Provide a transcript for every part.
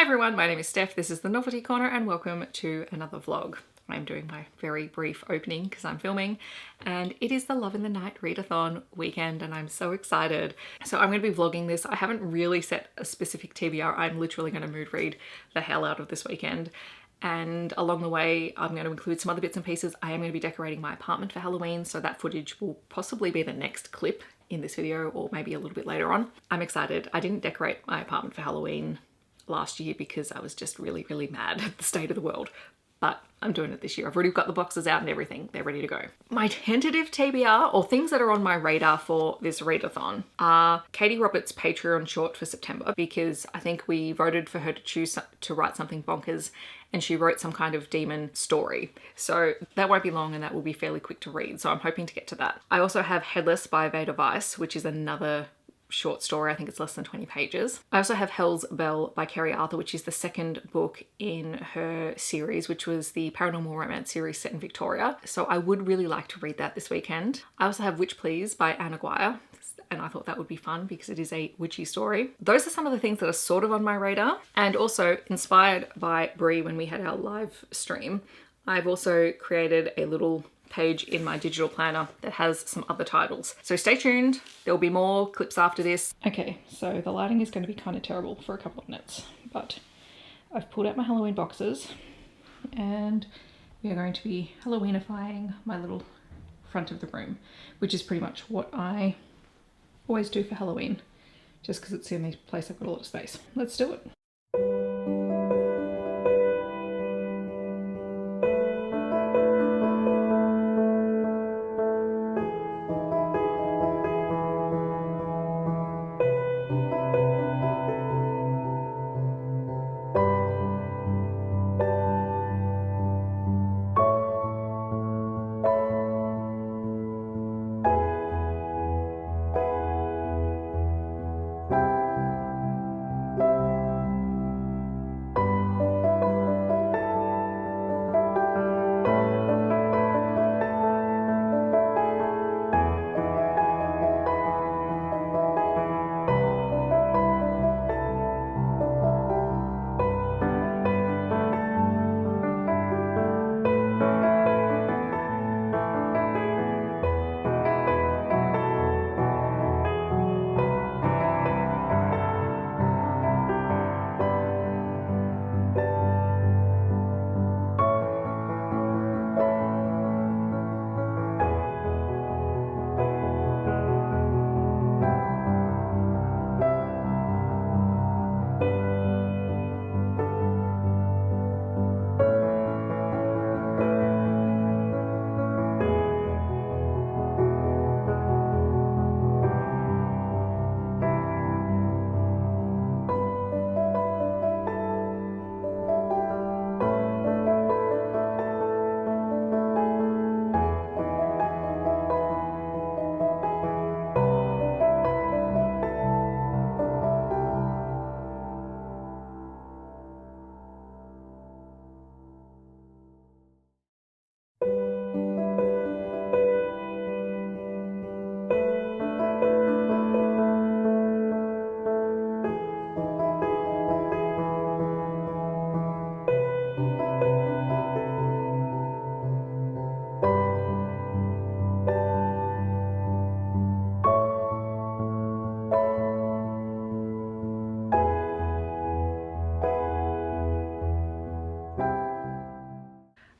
everyone, my name is Steph, this is the Novelty Corner and welcome to another vlog. I'm doing my very brief opening because I'm filming and it is the Love in the Night Readathon weekend and I'm so excited. So I'm going to be vlogging this. I haven't really set a specific TBR. I'm literally going to mood read the hell out of this weekend. And along the way, I'm going to include some other bits and pieces. I am going to be decorating my apartment for Halloween, so that footage will possibly be the next clip in this video or maybe a little bit later on. I'm excited. I didn't decorate my apartment for Halloween last year because I was just really mad at the state of the world, but I'm doing it this year. I've already got the boxes out and everything. They're ready to go. My tentative TBR, or things that are on my radar for this readathon, are Katie Roberts' Patreon short for September, because I think we voted for her to choose to write something bonkers and she wrote some kind of demon story. So that won't be long and that will be fairly quick to read. So I'm hoping to get to that. I also have Headless by Veda Weiss, which is another short story. I think it's less than 20 pages. I also have Hell's Bell by Kerry Arthur, which is the second book in her series, which was the paranormal romance series set in Victoria. So I would really like to read that this weekend. I also have Witch Please by Anna Guire, and I thought that would be fun because it is a witchy story. Those are some of the things that are sort of on my radar, and also inspired by Brie when we had our live stream. I've also created a little page in my digital planner that has some other titles. So stay tuned, there'll be more clips after this. Okay, so the lighting is going to be kind of terrible for a couple of minutes, but I've pulled out my Halloween boxes and we are going to be Halloweenifying my little front of the room, which is pretty much what I always do for Halloween, just because it's the only place I've got a lot of space. Let's do it.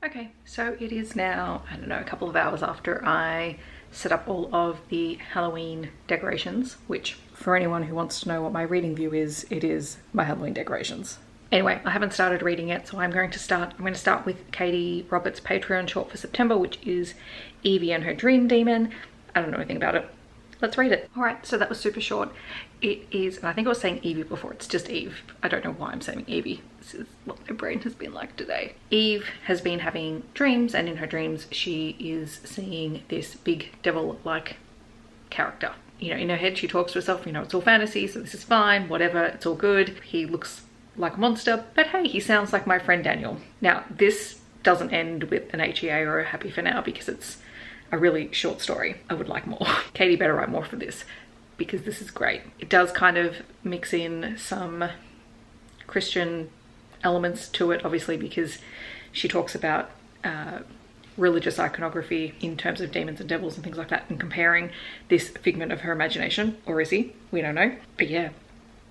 Okay, so it is now, I don't know, a couple of hours after I set up all of the Halloween decorations, which for anyone who wants to know what my reading view is, it is my Halloween decorations. Anyway, I haven't started reading yet, so I'm going to start with Katie Roberts' Patreon short for September, which is Evie and Her Dream Demon. I don't know anything about it. Let's read it. All right, so that was super short. It is, and I think I was saying Evie before, it's just Eve. I don't know why I'm saying Evie. This is what my brain has been like today. Eve has been having dreams, and in her dreams, she is seeing this big devil-like character. You know, in her head, she talks to herself, you know, it's all fantasy, so this is fine, whatever, it's all good. He looks like a monster, but hey, he sounds like my friend Daniel. Now, this doesn't end with an HEA or a happy for now because it's a really short story. I would like more. Katie better write more for this because this is great. It does kind of mix in some Christian elements to it, obviously, because she talks about religious iconography in terms of demons and devils and things like that, and comparing this figment of her imagination, or Izzy, we don't know. But yeah,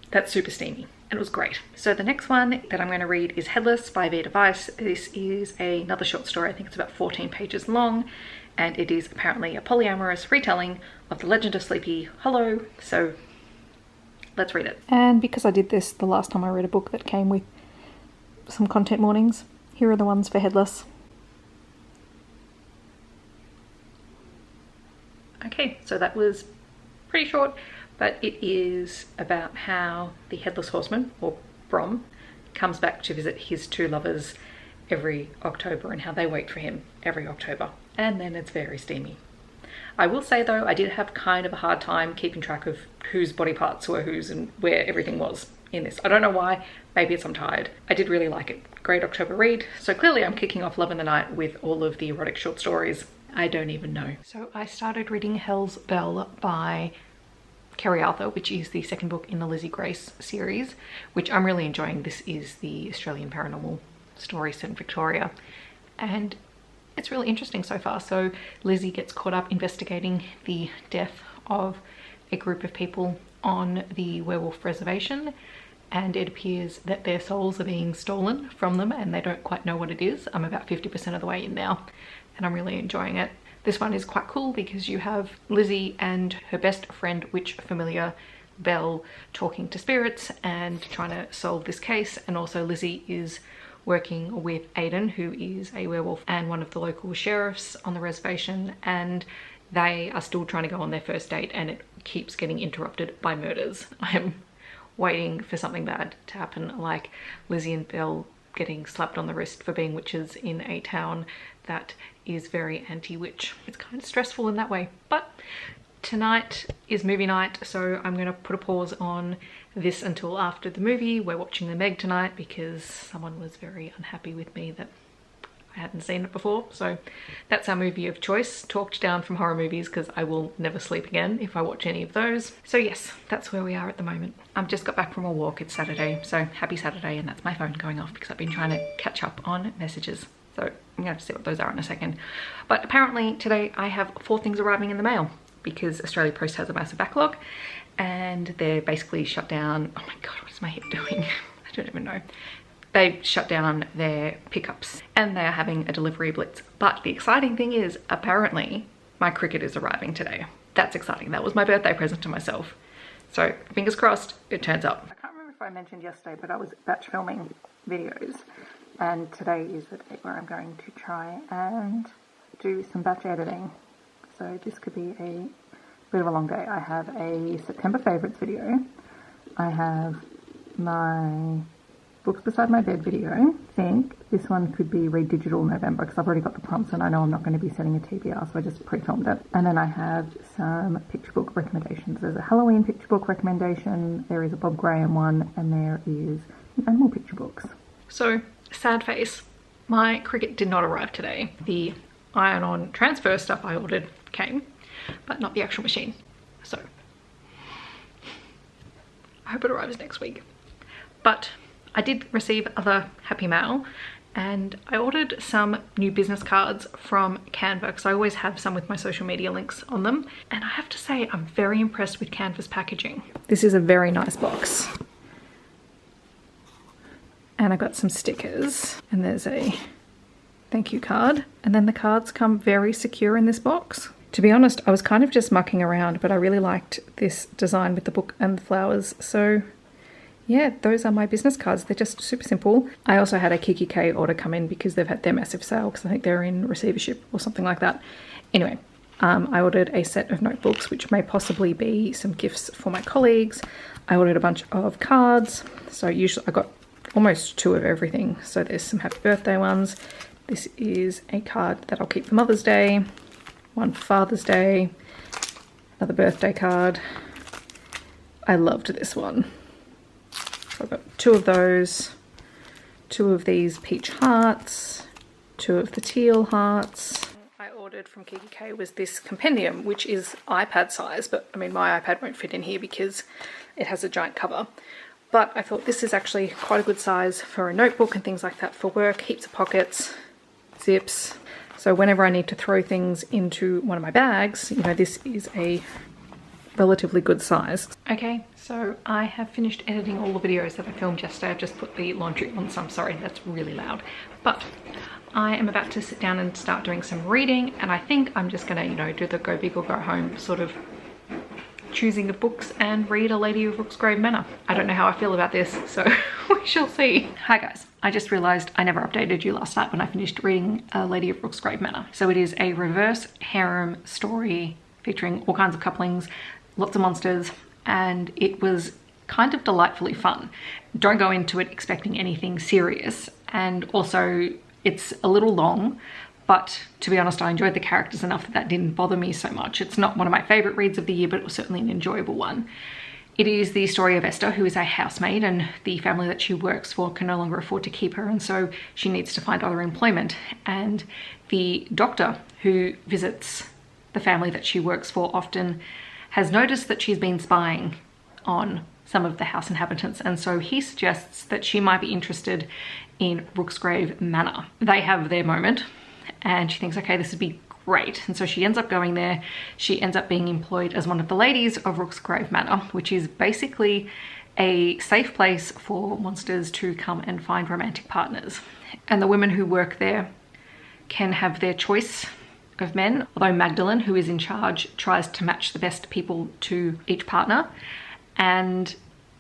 that's super steamy and it was great. So the next one that I'm going to read is Headless by Vida Weiss. This is another short story. I think it's about 14 pages long, and it is apparently a polyamorous retelling of the legend of Sleepy Hollow. So let's read it. And because I did this the last time I read a book that came with some content warnings, here are the ones for Headless. Okay, so that was pretty short, but it is about how the Headless Horseman, or Brom, comes back to visit his two lovers every October and how they wait for him every October. And then it's very steamy. I will say though, I did have kind of a hard time keeping track of whose body parts were whose and where everything was in this. I don't know why, maybe it's I'm tired. I did really like it. Great October read. So clearly I'm kicking off Love in the Night with all of the erotic short stories. I don't even know. So I started reading Hell's Bell by Kerry Arthur, which is the second book in the Lizzie Grace series, which I'm really enjoying. This is the Australian paranormal story set in Victoria, and it's really interesting so far. So Lizzie gets caught up investigating the death of a group of people on the werewolf reservation, and it appears that their souls are being stolen from them and they don't quite know what it is. I'm about 50% of the way in now and I'm really enjoying it. This one is quite cool because you have Lizzie and her best friend, witch familiar Belle, talking to spirits and trying to solve this case, and also Lizzie is working with Aidan, who is a werewolf and one of the local sheriffs on the reservation, and they are still trying to go on their first date and it keeps getting interrupted by murders. I'm waiting for something bad to happen, like Lizzie and Belle getting slapped on the wrist for being witches in a town that is very anti-witch. It's kind of stressful in that way, but tonight is movie night, so I'm going to put a pause on this until after the movie. We're watching The Meg tonight because someone was very unhappy with me that I hadn't seen it before, so that's our movie of choice, talked down from horror movies because I will never sleep again if I watch any of those. So yes, that's where we are at the moment. I've just got back from a walk. It's Saturday, so happy Saturday, and that's my phone going off because I've been trying to catch up on messages. So I'm going to see what those are in a second. But apparently today I have 4 things arriving in the mail because Australia Post has a massive backlog and they're basically shut down. Oh my God, what is my hip doing? I don't even know. They shut down their pickups and they're having a delivery blitz. But the exciting thing is apparently my cricket is arriving today. That's exciting. That was my birthday present to myself. So fingers crossed it turns up. I can't remember if I mentioned yesterday, but I was batch filming videos. And today is the day where I'm going to try and do some batch editing. So this could be a bit of a long day. I have a September favourites video. I have my books beside my bed video. I think this one could be Read Digital November because I've already got the prompts and I know I'm not going to be setting a TBR, so I just pre-filmed it. And then I have some picture book recommendations. There's a Halloween picture book recommendation, there is a Bob Graham one, and there is animal picture books. So sad face, my cricket did not arrive today. The iron-on transfer stuff I ordered came, but not the actual machine. So I hope it arrives next week. But I did receive other happy mail and I ordered some new business cards from Canva because I always have some with my social media links on them. And I have to say I'm very impressed with Canva's packaging. This is a very nice box. And I got some stickers and there's a thank you card. And then the cards come very secure in this box. To be honest, I was kind of just mucking around, but I really liked this design with the book and the flowers. So yeah, those are my business cards. They're just super simple. I also had a Kiki K order come in because they've had their massive sale because I think they're in receivership or something like that. Anyway, I ordered a set of notebooks, which may possibly be some gifts for my colleagues. I ordered a bunch of cards. So usually I got almost 2 of everything. So there's some happy birthday ones. This is a card that I'll keep for Mother's Day, one for Father's Day, another birthday card. I loved this one. So I've got 2 of those, 2 of these peach hearts, 2 of the teal hearts. I ordered from Kiki K was this compendium, which is iPad size, but I mean my iPad won't fit in here because it has a giant cover. but I thought this is actually quite a good size for a notebook and things like that for work. Heaps of pockets, zips. So whenever I need to throw things into one of my bags, you know, this is a relatively good size. Okay, so I have finished editing all the videos that I filmed yesterday. I've just put the laundry on, so I'm sorry, that's really loud. But I am about to sit down and start doing some reading, and I think I'm just gonna, you know, do the go big or go home sort of choosing of books and read A Lady of Rooksgrave Manor. I don't know how I feel about this, so we shall see. Hi guys, I just realized I never updated you last night when I finished reading A Lady of Rooksgrave Manor. So it is a reverse harem story featuring all kinds of couplings, lots of monsters, and it was kind of delightfully fun. Don't go into it expecting anything serious, and also it's a little long, but to be honest, I enjoyed the characters enough that didn't bother me so much. It's not one of my favorite reads of the year, but it was certainly an enjoyable one. It is the story of Esther, who is a housemaid, and the family that she works for can no longer afford to keep her, and so she needs to find other employment. And the doctor who visits the family that she works for often has noticed that she's been spying on some of the house inhabitants, and so he suggests that she might be interested in Rooksgrave Manor. They have their moment, and she thinks, okay, this would be great. And so she ends up going there. She ends up being employed as one of the ladies of Rooksgrave Manor, which is basically a safe place for monsters to come and find romantic partners. And the women who work there can have their choice of men, although Magdalene, who is in charge, tries to match the best people to each partner. And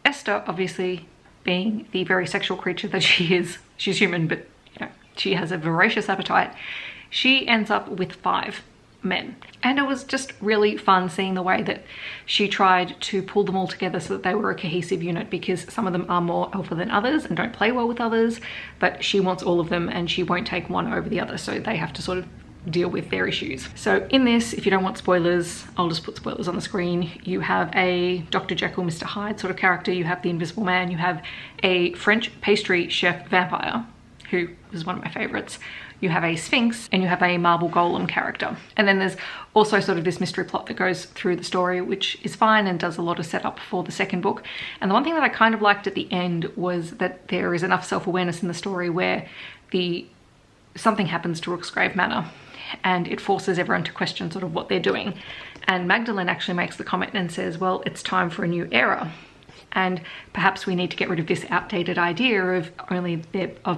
Esther, obviously being the very sexual creature that she is, she's human, but you know, she has a voracious appetite. She ends up with 5 men. And it was just really fun seeing the way that she tried to pull them all together so that they were a cohesive unit, because some of them are more alpha than others and don't play well with others, but she wants all of them and she won't take one over the other, so they have to sort of deal with their issues. So in this, if you don't want spoilers, I'll just put spoilers on the screen. You have a Dr. Jekyll, Mr. Hyde sort of character, you have the Invisible Man, you have a French pastry chef vampire, who is one of my favorites, you have a Sphinx, and you have a marble golem character. And then there's also sort of this mystery plot that goes through the story, which is fine and does a lot of setup for the second book. And the one thing that I kind of liked at the end was that there is enough self-awareness in the story where something happens to Rooksgrave Manor, and it forces everyone to question sort of what they're doing. And Magdalene actually makes the comment and says, well, it's time for a new era, and perhaps we need to get rid of this outdated idea of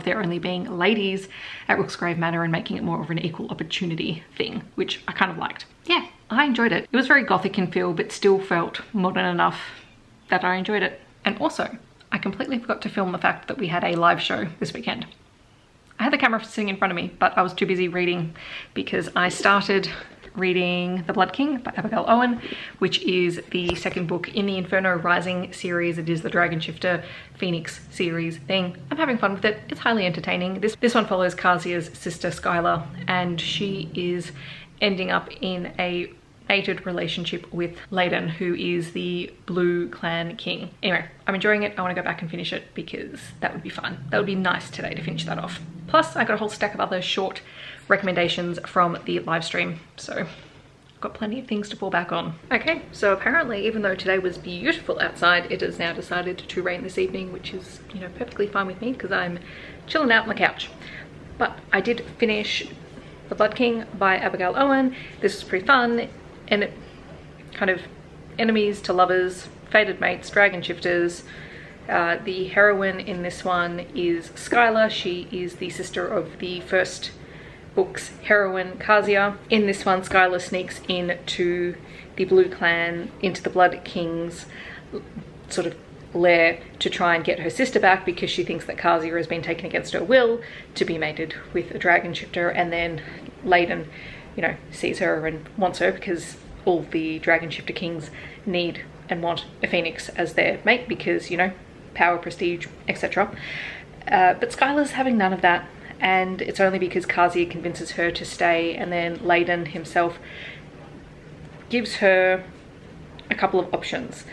there only being ladies at Rooksgrave Manor and making it more of an equal opportunity thing, which I kind of liked. Yeah, I enjoyed it. It was very gothic in feel, but still felt modern enough that I enjoyed it. And also, I completely forgot to film the fact that we had a live show this weekend. I had the camera sitting in front of me, but I was too busy reading because I started reading The Blood King by Abigail Owen, which is the second book in the Inferno Rising series. It is the Dragon Shifter Phoenix series thing. I'm having fun with it. It's highly entertaining. This one follows Kazia's sister Skylar, and she is ending up in a mated relationship with Leyden, who is the Blue Clan King. Anyway, I'm enjoying it. I want to go back and finish it because that would be fun. That would be nice today to finish that off. Plus, I got a whole stack of other short recommendations from the live stream, so I've got plenty of things to fall back on. Okay, so apparently, even though today was beautiful outside, it has now decided to rain this evening, which is, you know, perfectly fine with me because I'm chilling out on the couch. But I did finish The Blood King by Abigail Owen. This was pretty fun, and it kind of enemies to lovers, fated mates, dragon shifters. The heroine in this one is Skylar. She is the sister of the first book's heroine, Kazia. In this one, Skylar sneaks into the Blue Clan, into the Blood King's sort of lair to try and get her sister back because she thinks that Kazia has been taken against her will to be mated with a dragon shifter. And then Leyden, you know, sees her and wants her because all the dragon shifter kings need and want a phoenix as their mate because, you know, power, prestige, etc. But Skylar's having none of that, and it's only because Kazia convinces her to stay, and then Leyden himself gives her a couple of options.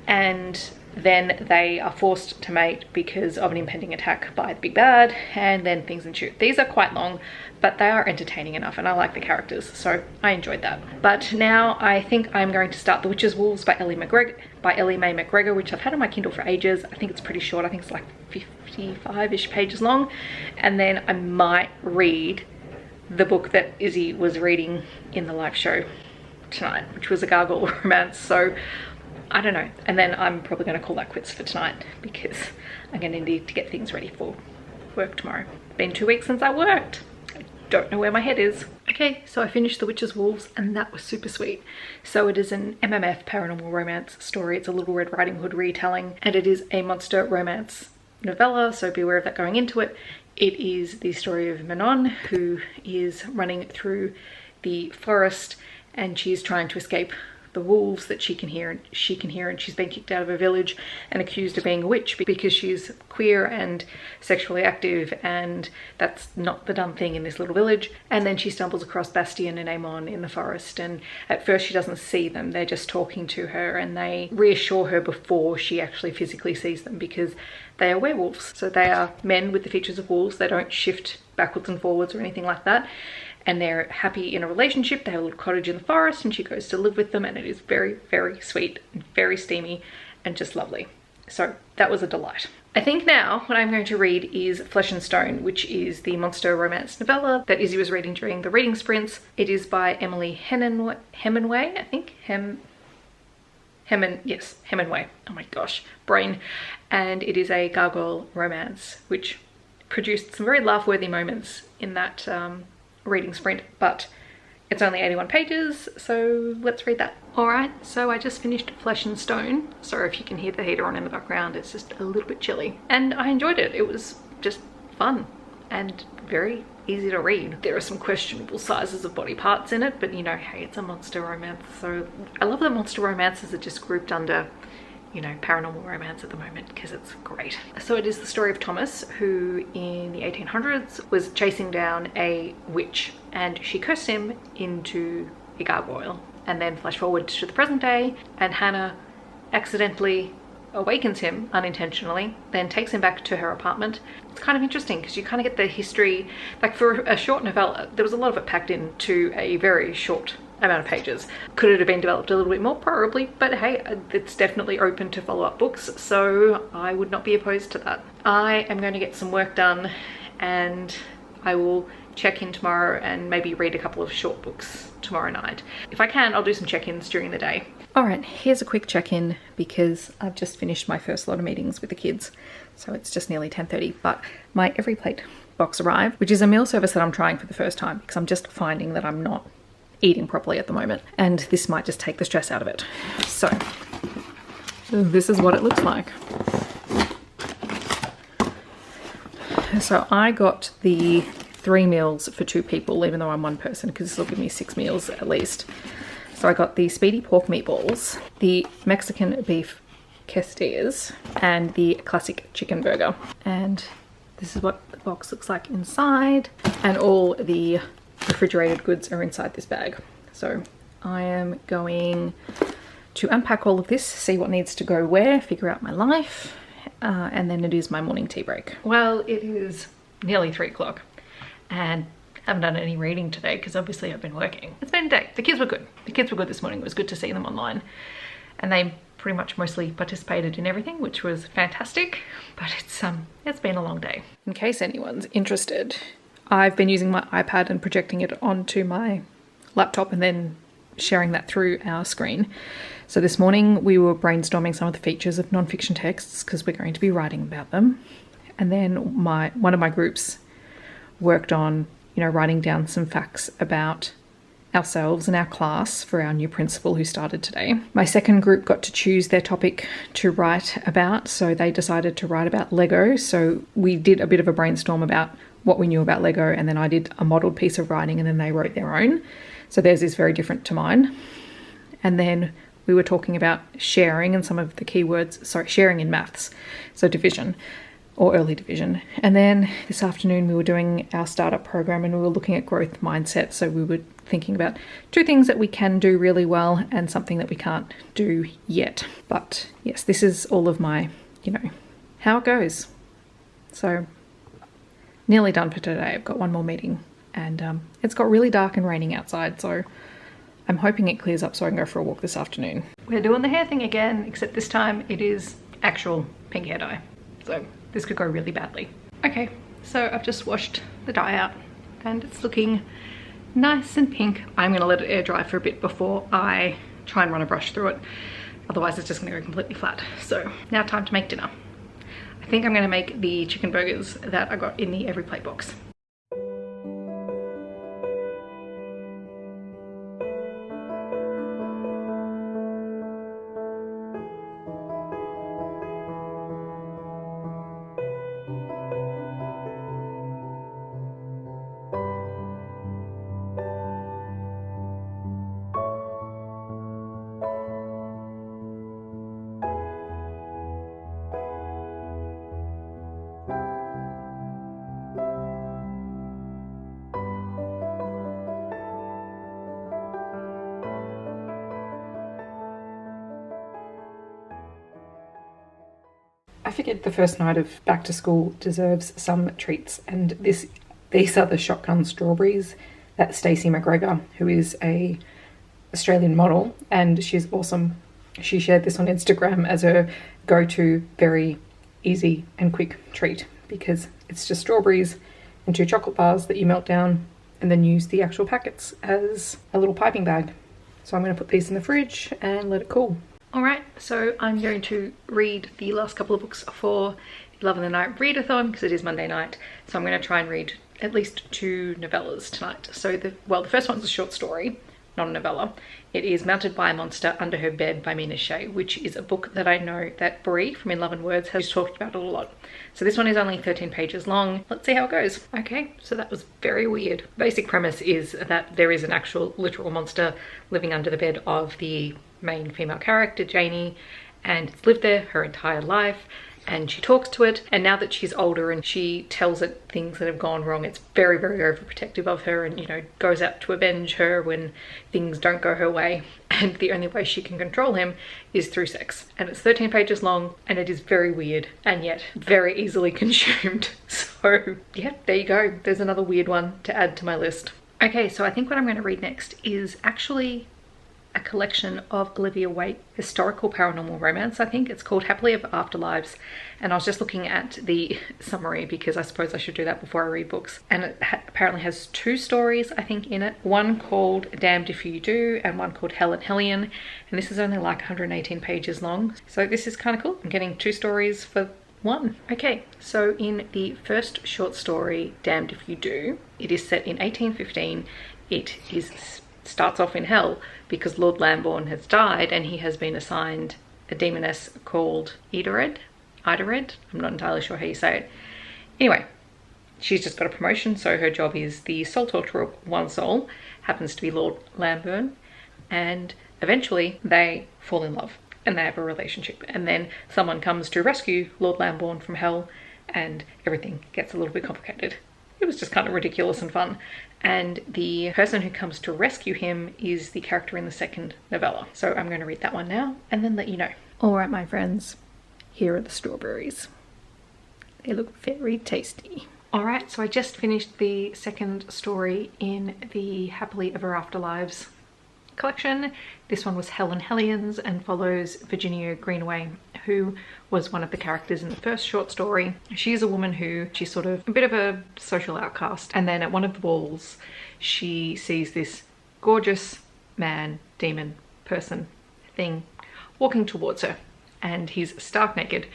And then they are forced to mate because of an impending attack by the big bad, and then things ensue. These are quite long, but they are entertaining enough, and I like the characters, so I enjoyed that. But now I think I'm going to start The Witch's Wolves by Ellie Mae McGregor, which I've had on my Kindle for ages. I think it's pretty short. I think it's like 55-ish pages long. And then I might read the book that Izzy was reading in the live show tonight, which was a gargoyle romance. So I don't know. And then I'm probably going to call that quits for tonight because I'm going to need to get things ready for work tomorrow. Been 2 weeks since I worked. I don't know where my head is. Okay, so I finished The Witch's Wolves and that was super sweet. So it is an MMF paranormal romance story. It's a Little Red Riding Hood retelling, and it is a monster romance novella, so be aware of that going into it. It is the story of Manor, who is running through the forest and she's trying to escape the wolves that she can hear, and she's been kicked out of her village and accused of being a witch because she's queer and sexually active, and that's not the done thing in this little village. And then she stumbles across Bastien and Amon in the forest, and at first she doesn't see them, they're just talking to her, and they reassure her before she actually physically sees them because they are werewolves. So they are men with the features of wolves. They don't shift backwards and forwards or anything like that. And they're happy in a relationship. They have a little cottage in the forest and she goes to live with them, and it is very, very sweet and very steamy and just lovely. So that was a delight. I think now what I'm going to read is Flesh and Stone, which is the monster romance novella that Izzy was reading during the reading sprints. It is by Emily Hemingway, I think. Hemingway. Oh my gosh, brain. And it is a gargoyle romance, which produced some very laugh-worthy moments in that reading sprint, but it's only 81 pages, so let's read that. Alright, so I just finished Flesh and Stone. Sorry if you can hear the heater on in the background, it's just a little bit chilly. And I enjoyed it. It was just fun and very easy to read. There are some questionable sizes of body parts in it, but you know, hey, it's a monster romance, so I love that monster romances are just grouped under, you know, paranormal romance at the moment because it's great. So it is the story of Thomas, who in the 1800s was chasing down a witch and she cursed him into a gargoyle. And then flash forward to the present day, and Hannah accidentally awakens him unintentionally, then takes him back to her apartment. It's kind of interesting because you kind of get the history, like for a short novella, there was a lot of it packed into a very short amount of pages. Could it have been developed a little bit more? Probably, but hey, it's definitely open to follow-up books, so I would not be opposed to that. I am going to get some work done and I will check in tomorrow and maybe read a couple of short books tomorrow night. If I can, I'll do some check-ins during the day. Alright, here's a quick check-in because I've just finished my first lot of meetings with the kids, so it's just nearly 10:30, but my Every Plate box arrived, which is a meal service that I'm trying for the first time because I'm just finding that I'm not eating properly at the moment, and this might just take the stress out of it. So this is what it looks like. So I got the 3 meals for 2 people, even though I'm 1 person, because this will give me 6 meals at least. So I got the speedy pork meatballs, the Mexican beef quesadillas, and the classic chicken burger. And this is what the box looks like inside, and all the refrigerated goods are inside this bag. So I am going to unpack all of this, see what needs to go where, figure out my life, and then it is my morning tea break. Well, it is nearly 3 o'clock and I haven't done any reading today because obviously I've been working. It's been a day. The kids were good. The kids were good this morning. It was good to see them online, and they pretty much mostly participated in everything, which was fantastic, but it's been a long day. In case anyone's interested, I've been using my iPad and projecting it onto my laptop and then sharing that through our screen. So this morning we were brainstorming some of the features of non-fiction texts because we're going to be writing about them. And then one of my groups worked on, you know, writing down some facts about ourselves and our class for our new principal who started today. My second group got to choose their topic to write about, so they decided to write about Lego. So we did a bit of a brainstorm about what we knew about Lego, and then I did a modelled piece of writing and then they wrote their own. So theirs is very different to mine. And then we were talking about sharing and some of the keywords, sharing in maths, so division. or early division. And then this afternoon we were doing our startup program and we were looking at growth mindset. So we were thinking about 2 things that we can do really well and something that we can't do yet. But yes, this is all of my, how it goes. So nearly done for today. I've got one more meeting and it's got really dark and raining outside. So I'm hoping it clears up so I can go for a walk this afternoon. We're doing the hair thing again, except this time it is actual pink hair dye. So this could go really badly. Okay, so I've just washed the dye out and it's looking nice and pink. I'm gonna let it air dry for a bit before I try and run a brush through it. Otherwise it's just gonna go completely flat. So now time to make dinner. I think I'm gonna make the chicken burgers that I got in the Every Plate box. I figured the first night of back to school deserves some treats, and these are the shotgun strawberries that Stacey McGregor, who is a Australian model, and she's awesome. She shared this on Instagram as her go-to very easy and quick treat because it's just strawberries and 2 chocolate bars that you melt down and then use the actual packets as a little piping bag. So I'm going to put these in the fridge and let it cool. Alright, so I'm going to read the last couple of books for Love in the Night Readathon because it is Monday night. So I'm going to try and read at least 2 novellas tonight. So the first one's a short story, not a novella. It is Mounted by a Monster Under Her Bed by Shae, which is a book that I know that Brie from In Love and Words has talked about a lot. So this one is only 13 pages long. Let's see how it goes. Okay, so that was very weird. Basic premise is that there is an actual literal monster living under the bed of the main female character, Janie, and it's lived there her entire life, and she talks to it, and now that she's older and she tells it things that have gone wrong, it's very, very overprotective of her and, goes out to avenge her when things don't go her way, and the only way she can control him is through sex. And it's 13 pages long and it is very weird and yet very easily consumed. So yeah, there you go. There's another weird one to add to my list. Okay, so I think what I'm going to read next is actually a collection of Olivia Waite historical paranormal romance. I think it's called Happily Ever After Lives, and I was just looking at the summary because I suppose I should do that before I read books, and it apparently has 2 stories I think in it, one called Damned If You Do and one called Hell and Hellion, and this is only like 118 pages long, so this is kind of cool. I'm getting 2 stories for one. Okay, so in the first short story, Damned If You Do, it is set in 1815. It starts off in hell because Lord Lambourne has died and he has been assigned a demoness called Idared. I'm not entirely sure how you say it. Anyway, she's just got a promotion, so her job is the soul torturer of one soul, happens to be Lord Lambourne, and eventually they fall in love and they have a relationship, and then someone comes to rescue Lord Lambourne from hell and everything gets a little bit complicated. It was just kind of ridiculous and fun. And the person who comes to rescue him is the character in the second novella. So I'm going to read that one now and then let you know. All right, my friends, here are the strawberries. They look very tasty. All right, so I just finished the second story in the Happily Ever After Lives collection. This one was Hell and Hellions and follows Virginia Greenaway, who was one of the characters in the first short story. She's a woman who, she's sort of a bit of a social outcast, and then at one of the balls she sees this gorgeous man, demon, person thing walking towards her, and he's stark naked,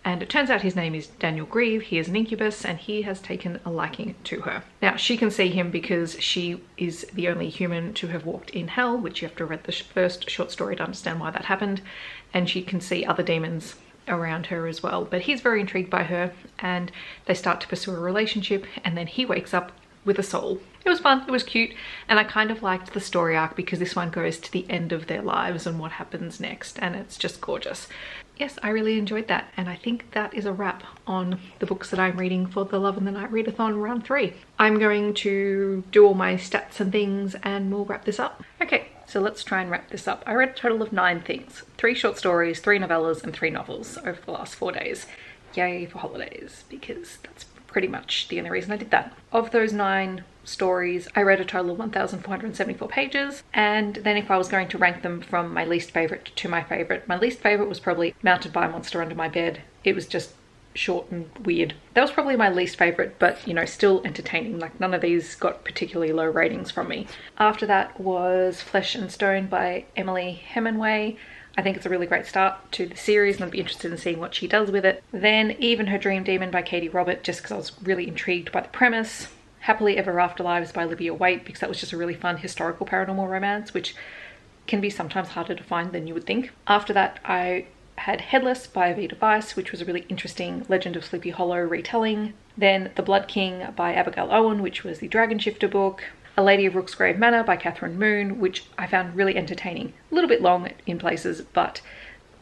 and it turns out his name is Daniel Grieve. He is an incubus and he has taken a liking to her. Now she can see him because she is the only human to have walked in hell, which you have to read the first short story to understand why that happened, and she can see other demons around her as well. But he's very intrigued by her and they start to pursue a relationship, and then he wakes up with a soul It was fun, it was cute, and I kind of liked the story arc because this one goes to the end of their lives and what happens next, and it's just gorgeous. Yes, I really enjoyed that, and I think that is a wrap on the books that I'm reading for the Love in the Night Readathon round 3. I'm going to do all my stats and things and we'll wrap this up. Okay, so let's try and wrap this up. I read a total of 9 things, 3 short stories, 3 novellas and 3 novels over the last 4 days. Yay for holidays, because that's pretty much the only reason I did that. Of those 9 stories, I read a total of 1,474 pages, and then if I was going to rank them from my least favorite to my favorite, my least favorite was probably Mounted by a Monster Under My Bed. It was just short and weird. That was probably my least favorite, but you know, still entertaining. Like, none of these got particularly low ratings from me. After that was Flesh and Stone by Emily Hemingway. I think it's a really great start to the series and I'd be interested in seeing what she does with it. Then Even Her Dream Demon by Katie Robert, just because I was really intrigued by the premise. Happily Ever Afterlives by Olivia Waite, because that was just a really fun historical paranormal romance, which can be sometimes harder to find than you would think. After that, I had Headless by Avita Weiss, which was a really interesting Legend of Sleepy Hollow retelling. Then The Blood King by Abigail Owen, which was the Dragon Shifter book. A Lady of Rooksgrave Manor by Catherine Moon, which I found really entertaining. A little bit long in places, but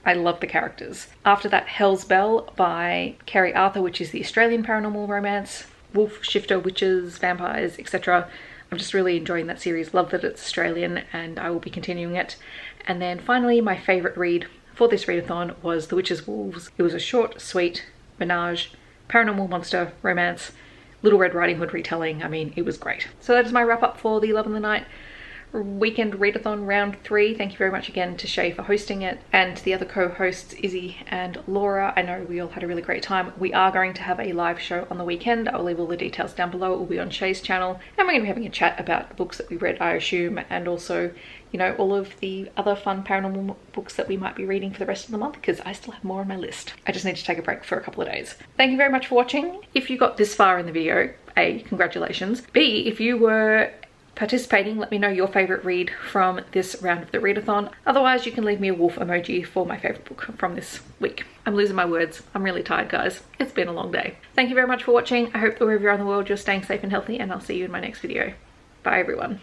I love the characters. After that, Hell's Bell by Kerry Arthur, which is the Australian paranormal romance. Wolf, shifter, witches, vampires, etc. I'm just really enjoying that series. Love that it's Australian and I will be continuing it. And then finally, my favourite read for this readathon was The Witches' Wolves. It was a short, sweet menage, paranormal monster romance, Little Red Riding Hood retelling. I mean, it was great. So that is my wrap up for the Love in the Night weekend readathon round 3. Thank you very much again to Shae for hosting it, and to the other co-hosts Izzy and Laura. I know we all had a really great time. We are going to have a live show on the weekend. I'll leave all the details down below. It will be on Shae's channel, and we're going to be having a chat about the books that we read, I assume, and also, you know, all of the other fun paranormal books that we might be reading for the rest of the month, because I still have more on my list. I just need to take a break for a couple of days. Thank you very much for watching. If you got this far in the video, A, congratulations. B, if you were participating, let me know your favorite read from this round of the readathon. Otherwise, you can leave me a wolf emoji for my favorite book from this week. I'm losing my words. I'm really tired, guys. It's been a long day. Thank you very much for watching. I hope that wherever you're in the world, you're staying safe and healthy, and I'll see you in my next video. Bye, everyone.